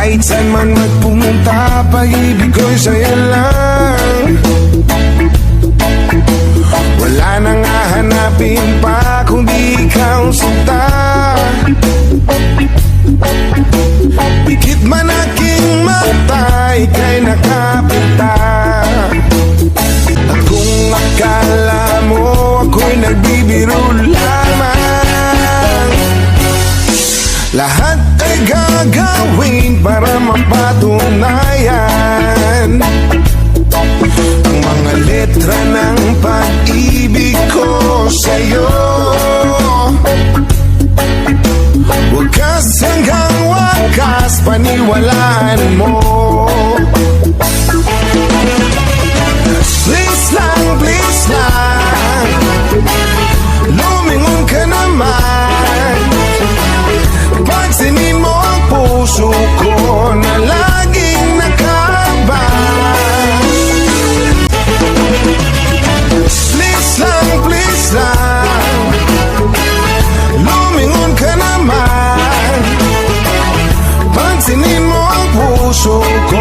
Kahit saan man magpunta, pag-ibig ko'y sa'yo lang. Wala nang hahanapin pa kundi ikaw sinta. Pikit man aking mata, ika'y nakapita. At kung akala mo ako'y nagbibiro lamang, lahat ay gagawin para mapatunayan ang mga letra ng pag-ibig ko sa'yo. Wagas hanggang wagas, paniwalaan mo. Please lang, lumingon ka naman. Pagsinin mo ang puso ko na laging nakaabang. Please lang, lumingon ka naman. Pagsinin mo ang puso ko